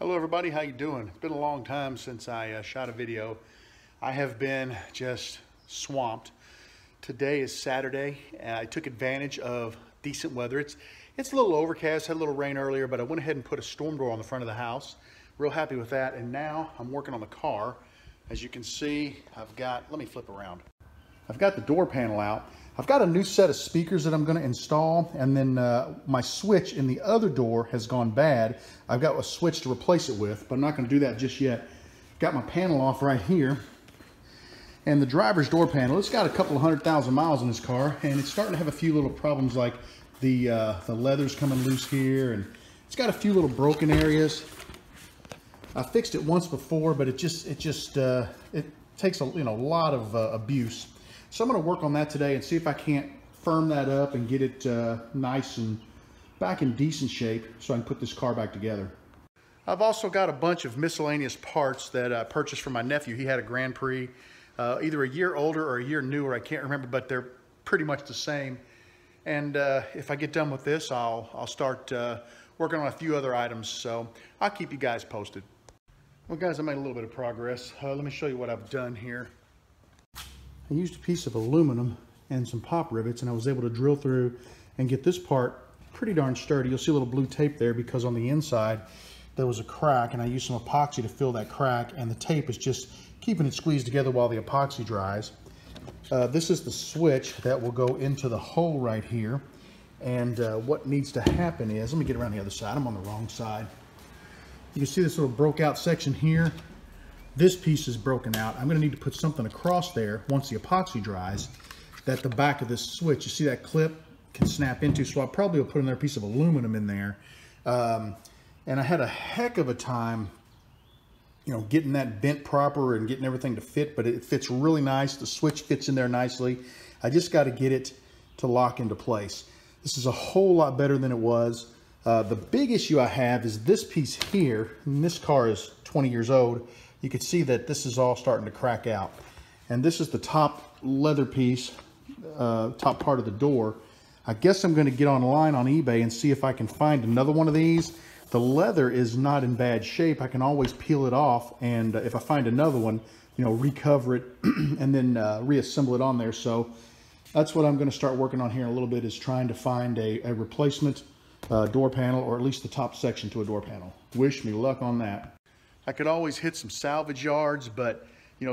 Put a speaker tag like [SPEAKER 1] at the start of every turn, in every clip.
[SPEAKER 1] Hello everybody, how you doing? It's been a long time since I shot a video. I have been just swamped. Today is Saturday and I took advantage of decent weather. It's a little overcast, had a little rain earlier, but I went ahead and put a storm door on the front of the house. Real happy with that. And now I'm working on the car. As you can see, let me flip around. I've got the door panel out. I've got a new set of speakers that I'm going to install, and then my switch in the other door has gone bad. I've got a switch to replace it with, but I'm not going to do that just yet. Got my panel off right here, and the driver's door panel, it's got a couple of 100,000 miles in this car, and it's starting to have a few little problems, like the leather's coming loose here, and it's got a few little broken areas. I fixed it once before, but it takes a lot of abuse. So I'm going to work on that today and see if I can't firm that up and get it nice and back in decent shape so I can put this car back together. I've also got a bunch of miscellaneous parts that I purchased for my nephew. He had a Grand Prix, either a year older or a year newer, I can't remember, but they're pretty much the same. And if I get done with this, I'll start working on a few other items, so I'll keep you guys posted. Well guys, I made a little bit of progress. Let me show you what I've done here. I used a piece of aluminum and some pop rivets, and I was able to drill through and get this part pretty darn sturdy. You'll see a little blue tape there because on the inside there was a crack, and I used some epoxy to fill that crack, and the tape is just keeping it squeezed together while the epoxy dries. This is the switch that will go into the hole right here, and what needs to happen is, let me get around the other side. I'm on the wrong side. You can see this little broke out section here. This piece is broken out. I'm going to need to put something across there once the epoxy dries that the back of this switch, you see that clip, can snap into. So I probably will put another piece of aluminum in there. And I had a heck of a time, getting that bent proper and getting everything to fit, but it fits really nice. The switch fits in there nicely. I just got to get it to lock into place. This is a whole lot better than it was. The big issue I have is this piece here, and this car is 20 years old. You can see that this is all starting to crack out. And this is the top leather piece, top part of the door. I guess I'm going to get online on eBay and see if I can find another one of these. The leather is not in bad shape. I can always peel it off, and if I find another one, recover it and then reassemble it on there. So that's what I'm going to start working on here in a little bit, is trying to find a replacement door panel, or at least the top section to a door panel. Wish me luck on that. I could always hit some salvage yards, but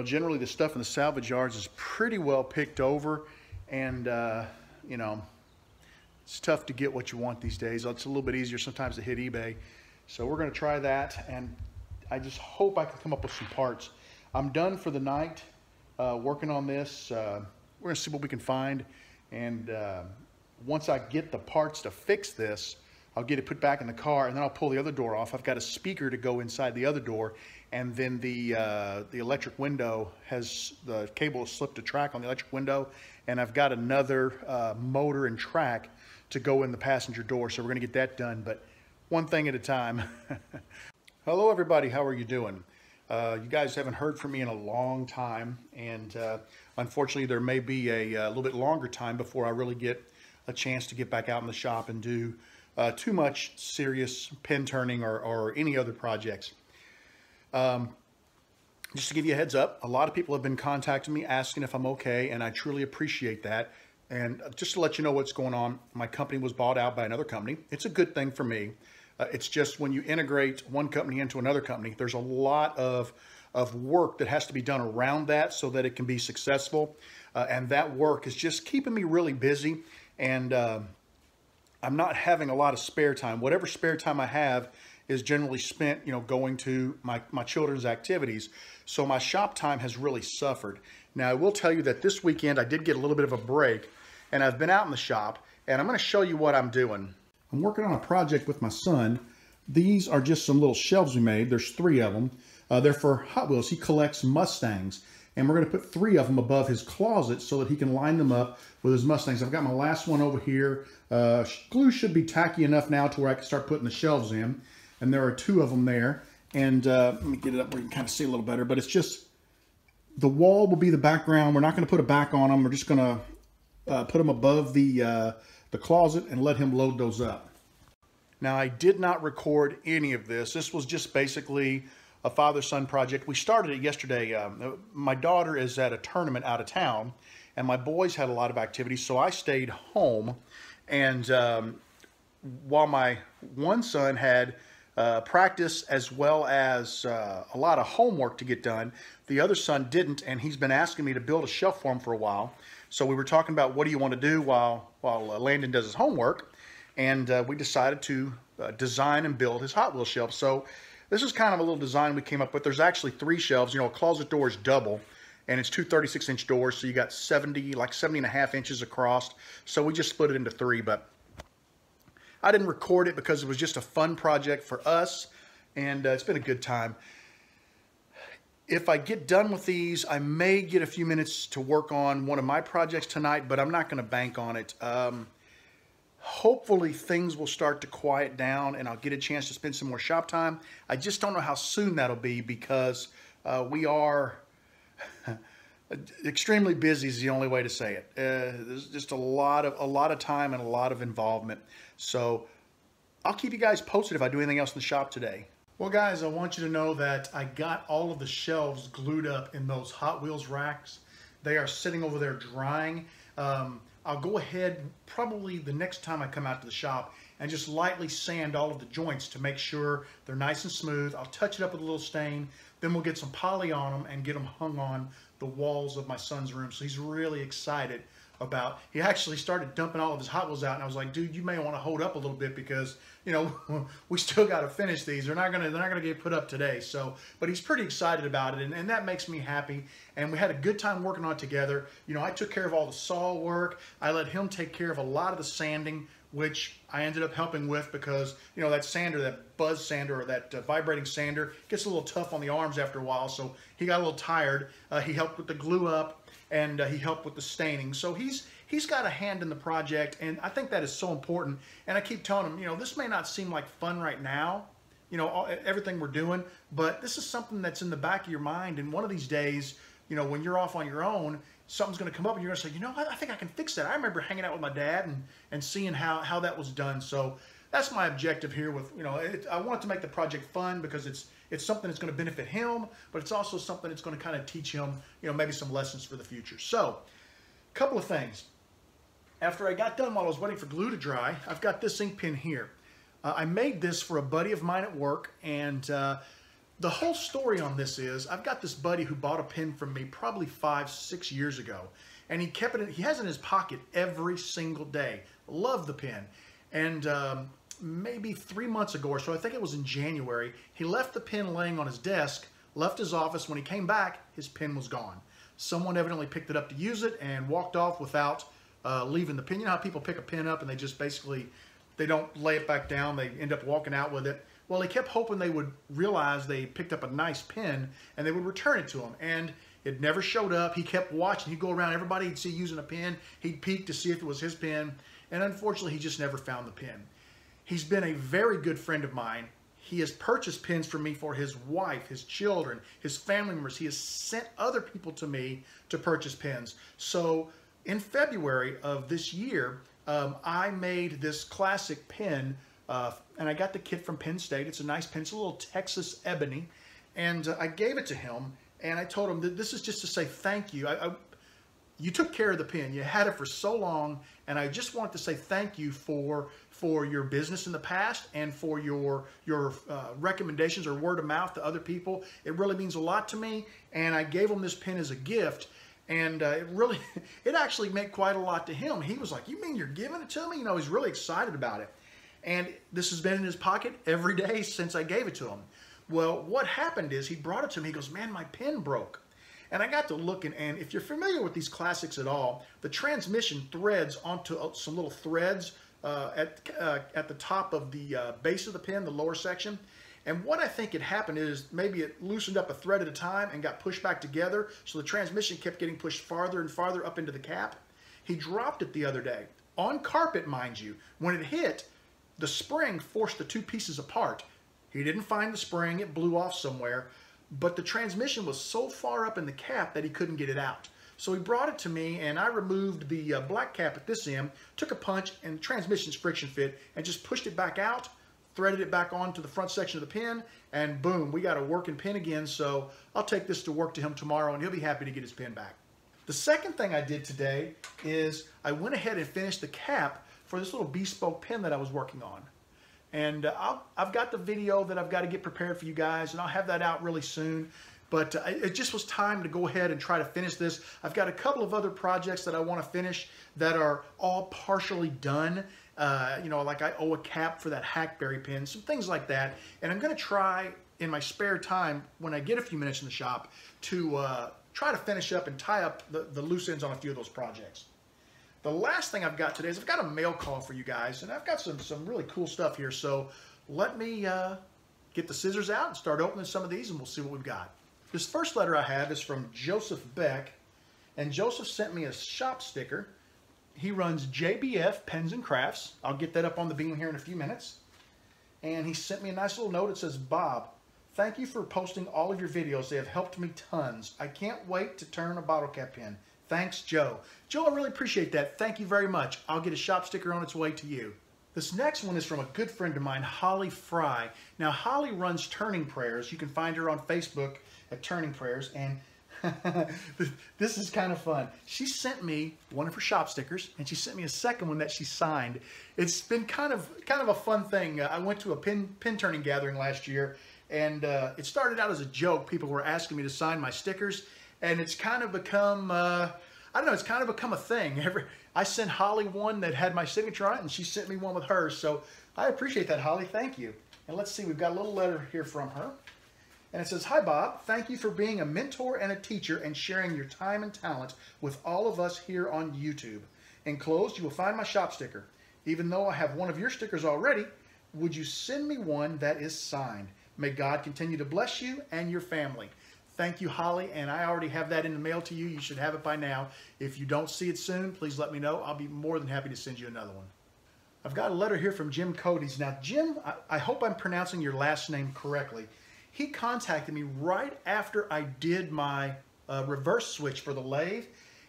[SPEAKER 1] generally the stuff in the salvage yards is pretty well picked over, and it's tough to get what you want these days. It's a little bit easier sometimes to hit eBay. So we're going to try that, and I just hope I can come up with some parts. I'm done for the night working on this. We're going to see what we can find, and once I get the parts to fix this, I'll get it put back in the car, and then I'll pull the other door off. I've got a speaker to go inside the other door, and then the electric window has, the cable has slipped a track on the electric window, and I've got another motor and track to go in the passenger door. So we're going to get that done, but one thing at a time. Hello everybody, how are you doing? You guys haven't heard from me in a long time, and unfortunately there may be a little bit longer time before I really get a chance to get back out in the shop and do too much serious pen turning or any other projects. Just to give you a heads up, a lot of people have been contacting me asking if I'm okay, and I truly appreciate that. And just to let you know what's going on, my company was bought out by another company. It's a good thing for me. It's just when you integrate one company into another company, there's a lot of work that has to be done around that so that it can be successful. And that work is just keeping me really busy, and I'm not having a lot of spare time. Whatever spare time I have is generally spent, going to my children's activities. So my shop time has really suffered. Now, I will tell you that this weekend I did get a little bit of a break, and I've been out in the shop, and I'm going to show you what I'm doing. I'm working on a project with my son. These are just some little shelves we made. There's 3 of them. They're for Hot Wheels. He collects Mustangs, and we're going to put 3 of them above his closet so that he can line them up with his Mustangs. I've got my last one over here. Glue should be tacky enough now to where I can start putting the shelves in, and there are 2 of them there. And let me get it up where you can kind of see a little better, but it's just, the wall will be the background. We're not going to put a back on them. We're just going to put them above the closet and let him load those up. Now, I did not record any of this. This was just basically a father-son project. We started it yesterday. My daughter is at a tournament out of town, and my boys had a lot of activities, so I stayed home. And while my one son had practice as well as a lot of homework to get done, the other son didn't, and he's been asking me to build a shelf for him for a while. So we were talking about, what do you want to do while Landon does his homework? And we decided to design and build his Hot Wheels shelf. So this is kind of a little design we came up with. There's actually 3 shelves. You know, a closet door is double, and it's 2 36-inch doors, so you got 70 and a half inches across. So we just split it into 3, but I didn't record it because it was just a fun project for us, and it's been a good time. If I get done with these, I may get a few minutes to work on one of my projects tonight, but I'm not going to bank on it. Hopefully things will start to quiet down and I'll get a chance to spend some more shop time. I just don't know how soon that'll be, because we are extremely busy is the only way to say it. There's just a lot of time and a lot of involvement. So I'll keep you guys posted if I do anything else in the shop today. Well, guys, I want you to know that I got all of the shelves glued up in those Hot Wheels racks. They are sitting over there drying. I'll go ahead probably the next time I come out to the shop and just lightly sand all of the joints to make sure they're nice and smooth. I'll touch it up with a little stain, then we'll get some poly on them and get them hung on the walls of my son's room. So he's really excited about, he actually started dumping all of his Hot Wheels out, and I was like, dude, you may want to hold up a little bit, because, you know, we still got to finish these. They're not gonna get put up today. So, but he's pretty excited about it, and that makes me happy. And we had a good time working on it together. You know, I took care of all the saw work. I let him take care of a lot of the sanding, which I ended up helping with, because, you know, that sander, that buzz sander, or that vibrating sander, gets a little tough on the arms after a while. So he got a little tired. He helped with the glue up, and he helped with the staining. So he's got a hand in the project, and I think that is so important. And I keep telling him, you know, this may not seem like fun right now, you know, everything we're doing, but this is something that's in the back of your mind. And one of these days, you know, when you're off on your own, something's going to come up and you're going to say, you know what, I think I can fix that. I remember hanging out with my dad and seeing how that was done. So that's my objective here with, you know, I want to make the project fun, because it's something that's going to benefit him, but it's also something that's going to kind of teach him, you know, maybe some lessons for the future. So a couple of things. After I got done, while I was waiting for glue to dry, I've got this ink pen here. I made this for a buddy of mine at work, and the whole story on this is, I've got this buddy who bought a pen from me probably 5-6 years ago, and he kept it, he has it in his pocket every single day. Love the pen. And maybe 3 months ago or so, I think it was in January, he left the pen laying on his desk, left his office. When he came back, his pen was gone. Someone evidently picked it up to use it and walked off without leaving the pen. You know how people pick a pen up and they just basically, they don't lay it back down, they end up walking out with it. Well, he kept hoping they would realize they picked up a nice pen and they would return it to him. And it never showed up. He kept watching. He'd go around, everybody he'd see using a pen, he'd peek to see if it was his pen. And unfortunately, he just never found the pen. He's been a very good friend of mine. He has purchased pens for me for his wife, his children, his family members. He has sent other people to me to purchase pens. So in February of this year, I made this classic pen, and I got the kit from Penn State. It's a nice pen. It's a little Texas ebony. And I gave it to him, and I told him that this is just to say thank you. You took care of the pen. You had it for so long, and I just want to say thank you for your business in the past, and for your recommendations or word of mouth to other people. It really means a lot to me, and I gave him this pen as a gift, and it actually meant quite a lot to him. He was like, you mean you're giving it to me? You know, he's really excited about it. And this has been in his pocket every day since I gave it to him. Well, what happened is, he brought it to me. He goes, man, my pen broke. And I got to looking, and if you're familiar with these classics at all, the transmission threads onto some little threads at the top of the base of the pen, the lower section. And what I think had happened is, maybe it loosened up a thread at a time and got pushed back together, so the transmission kept getting pushed farther and farther up into the cap. He dropped it the other day, on carpet, mind you. When it hit, the spring forced the two pieces apart. He didn't find the spring, it blew off somewhere, but the transmission was so far up in the cap that he couldn't get it out. So he brought it to me, and I removed the black cap at this end, took a punch, and the transmission's friction fit, and just pushed it back out. threaded it back onto the front section of the pen, and boom, we got a working pen again. So I'll take this to work to him tomorrow, and he'll be happy to get his pen back. The second thing I did today is I went ahead and finished the cap for this little bespoke pen that I was working on. And I've got the video that I've got to get prepared for you guys, and I'll have that out really soon. But it just was time to go ahead and try to finish this. I've got a couple of other projects that I want to finish that are all partially done. You know, like I owe a cap for that hackberry pen, some things like that. And I'm going to try in my spare time, when I get a few minutes in the shop, to try to finish up and tie up the loose ends on a few of those projects. The last thing I've got today is I've got a mail call for you guys, and I've got some really cool stuff here. So let me get the scissors out and start opening some of these, and we'll see what we've got. This first letter I have is from Joseph Beck, and Joseph sent me a shop sticker. He runs JBF Pens and Crafts. I'll get that up on the beam here in a few minutes. And he sent me a nice little note. It says, "Bob, thank you for posting all of your videos. They have helped me tons. I can't wait to turn a bottle cap pen. Thanks, Joe." Joe, I really appreciate that. Thank you very much. I'll get a shop sticker on its way to you. This next one is from a good friend of mine, Holly Fry. Now, Holly runs Turning Prayers. You can find her on Facebook at Turning Prayers, and this is kind of fun. She sent me one of her shop stickers, and she sent me a second one that she signed. It's been kind of a fun thing. I went to a pen turning gathering last year, and it started out as a joke. People were asking me to sign my stickers, and it's kind of become, I don't know, it's kind of become a thing. I sent Holly one that had my signature on it, and she sent me one with hers. So I appreciate that, Holly. Thank you. And let's see, we've got a little letter here from her. And it says, "Hi, Bob. Thank you for being a mentor and a teacher and sharing your time and talent with all of us here on YouTube. Enclosed, you will find my shop sticker. Even though I have one of your stickers already, would you send me one that is signed? May God continue to bless you and your family." Thank you, Holly, and I already have that in the mail to you. You should have it by now. If you don't see it soon, please let me know. I'll be more than happy to send you another one. I've got a letter here from Jim Cody's. Now, Jim, I hope I'm pronouncing your last name correctly. He contacted me right after I did my reverse switch for the lathe.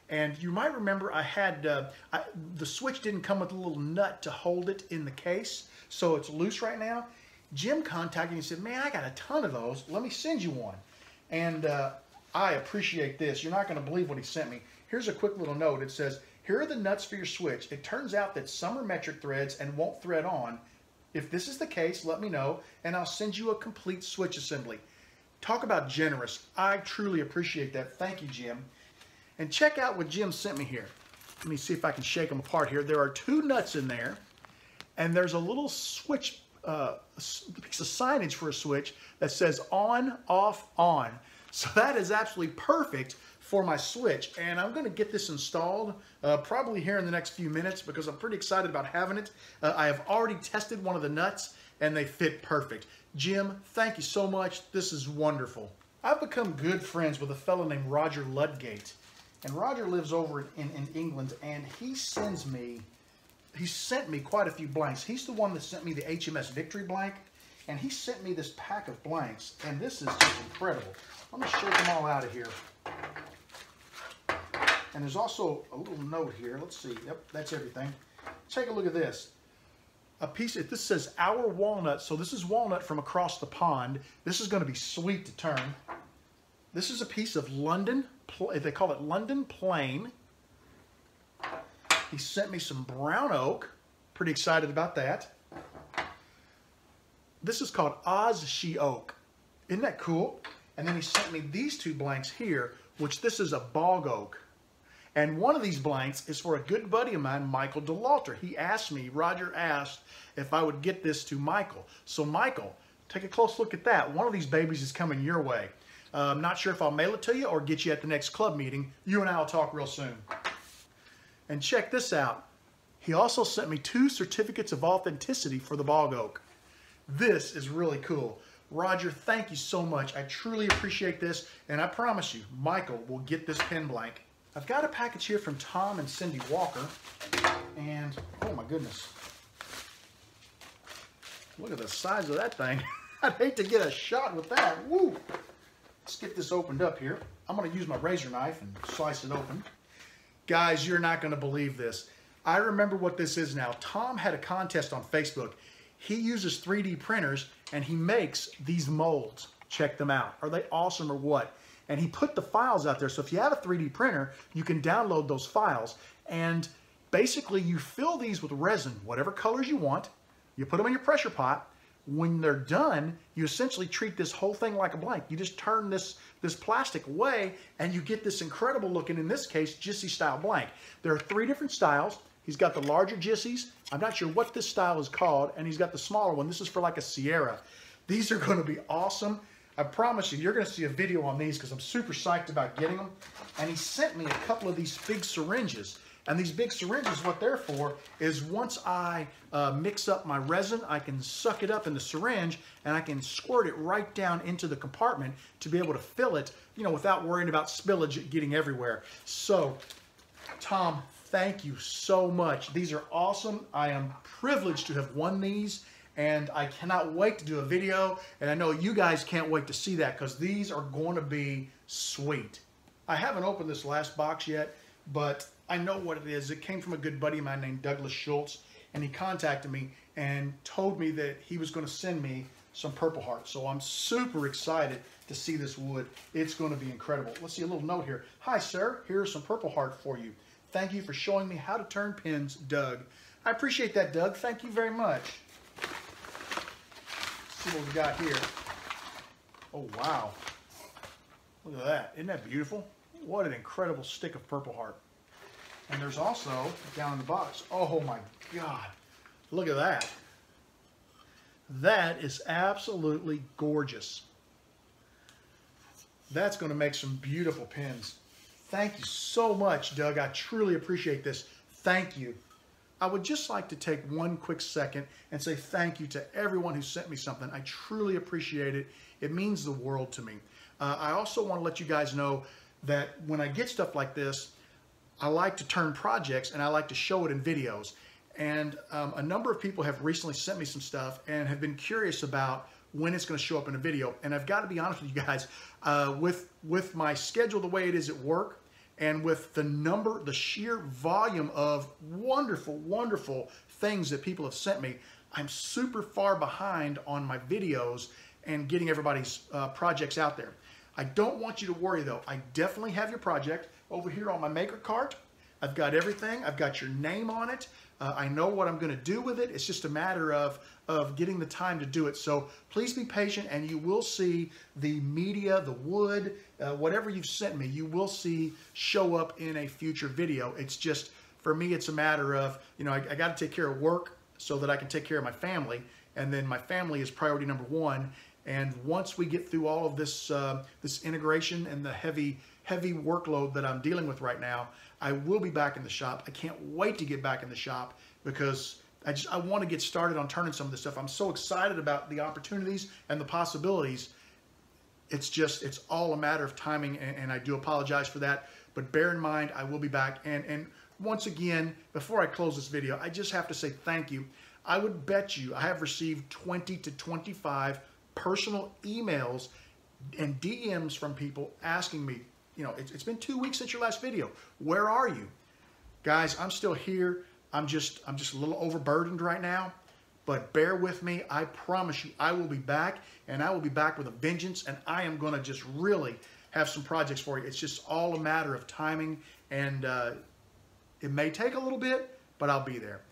[SPEAKER 1] And you might remember I had, the switch didn't come with a little nut to hold it in the case, so it's loose right now. Jim contacted me and said, "Man, I got a ton of those. Let me send you one." And I appreciate this. You're not going to believe what he sent me. Here's a quick little note. It says, "Here are the nuts for your switch. It turns out that some are metric threads and won't thread on. If this is the case, let me know, and I'll send you a complete switch assembly." Talk about generous. I truly appreciate that. Thank you, Jim. And check out what Jim sent me here. Let me see if I can shake them apart here. There are two nuts in there, and there's a little switch, piece of signage for a switch that says on, off, on. So that is absolutely perfect for my switch, and I'm going to get this installed probably here in the next few minutes because I'm pretty excited about having it. I have already tested one of the nuts, and they fit perfect. Jim, thank you so much. This is wonderful. I've become good friends with a fellow named Roger Ludgate, and Roger lives over in England, and he sent me quite a few blanks. He's the one that sent me the HMS Victory blank, and he sent me this pack of blanks, and this is just incredible. Let me shake them all out of here. And there's also a little note here. Let's see. Yep, that's everything. Take a look at this. A piece, this says Our Walnut. So this is walnut from across the pond. This is going to be sweet to turn. This is a piece of London, they call it London Plain. He sent me some brown oak. Pretty excited about that. This is called Oz-She Oak. Isn't that cool? And then he sent me these two blanks here, which this is a bog oak. And one of these blanks is for a good buddy of mine, Michael DeLalter. He asked me, Roger asked if I would get this to Michael. So Michael, take a close look at that. One of these babies is coming your way. I'm not sure if I'll mail it to you or get you at the next club meeting. You and I will talk real soon. And check this out. He also sent me 2 certificates of authenticity for the bog oak. This is really cool. Roger, thank you so much. I truly appreciate this, and I promise you, Michael will get this pen blank. I've got a package here from Tom and Cindy Walker, and oh my goodness. Look at the size of that thing. I'd hate to get a shot with that. Woo! Let's get this opened up here. I'm going to use my razor knife and slice it open. Guys, you're not going to believe this. I remember what this is now. Tom had a contest on Facebook. he uses 3D printers and he makes these molds. Check them out. Are they awesome or what? And he put the files out there. So if you have a 3D printer, you can download those files. And basically you fill these with resin, whatever colors you want. You put them in your pressure pot. When they're done, you essentially treat this whole thing like a blank. You just turn this plastic away and you get this incredible looking, in this case, Jissy style blank. There are 3 different styles. He's got the larger Jissies. I'm not sure what this style is called. And he's got the smaller one. This is for like a Sierra. These are going to be awesome. I promise you, you're going to see a video on these because I'm super psyched about getting them. And he sent me a couple of these big syringes. And these big syringes, what they're for is once I mix up my resin, I can suck it up in the syringe and I can squirt it right down into the compartment to be able to fill it, you know, without worrying about spillage getting everywhere. So, Tom, thank you so much. These are awesome. I am privileged to have won these. And I cannot wait to do a video. And I know you guys can't wait to see that because these are going to be sweet. I haven't opened this last box yet, but I know what it is. It came from a good buddy of mine named Douglas Schultz, and he contacted me and told me that he was going to send me some Purple Heart. So I'm super excited to see this wood. It's going to be incredible. Let's see a little note here. Hi, sir. Here's some Purple Heart for you. Thank you for showing me how to turn pins, Doug. I appreciate that, Doug. Thank you very much. Let's see what we got here. Oh, wow. Look at that. Isn't that beautiful? What an incredible stick of Purple Heart. And there's also, down in the box, oh my God, look at that. That is absolutely gorgeous. That's going to make some beautiful pins. Thank you so much, Doug. I truly appreciate this. Thank you. I would just like to take one quick second and say thank you to everyone who sent me something. I truly appreciate it. It means the world to me. I also want to let you guys know that when I get stuff like this, I like to turn projects and I like to show it in videos. And a number of people have recently sent me some stuff and have been curious about when it's going to show up in a video. And I've got to be honest with you guys, with my schedule the way it is at work and with the sheer volume of wonderful, wonderful things that people have sent me, I'm super far behind on my videos and getting everybody's projects out there. I don't want you to worry though. I definitely have your project over here on my maker cart. I've got everything. I've got your name on it. I know what I'm going to do with it. It's just a matter of getting the time to do it. So please be patient and you will see the media, the wood, whatever you've sent me, you will see show up in a future video. It's just, for me, it's a matter of, you know, I got to take care of work so that I can take care of my family. And then my family is priority number one. And once we get through all of this, this integration and the heavy workload that I'm dealing with right now, I will be back in the shop. I can't wait to get back in the shop because I want to get started on turning some of this stuff. I'm so excited about the opportunities and the possibilities. It's all a matter of timing, and I do apologize for that. But bear in mind, I will be back. And once again, before I close this video, I just have to say thank you. I would bet you I have received 20 to 25 personal emails and DMs from people asking me, you know, it's been 2 weeks since your last video. Where are you? Guys, I'm still here. I'm just a little overburdened right now, but bear with me. I promise you, I will be back, and I will be back with a vengeance, and I am going to just really have some projects for you. It's just all a matter of timing, and it may take a little bit, but I'll be there.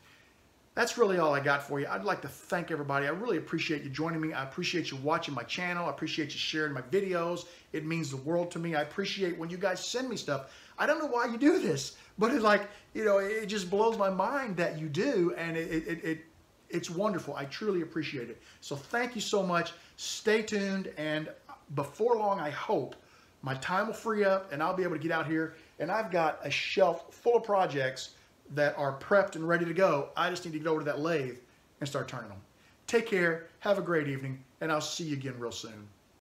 [SPEAKER 1] That's really all I got for you. I'd like to thank everybody. I really appreciate you joining me. I appreciate you watching my channel. I appreciate you sharing my videos. It means the world to me. I appreciate when you guys send me stuff. I don't know why you do this, but it just blows my mind that you do, and it's wonderful. I truly appreciate it. So thank you so much. Stay tuned, and before long, I hope my time will free up, and I'll be able to get out here, and I've got a shelf full of projects that are prepped and ready to go. I just need to get over to that lathe and start turning them. Take care, have a great evening, and I'll see you again real soon.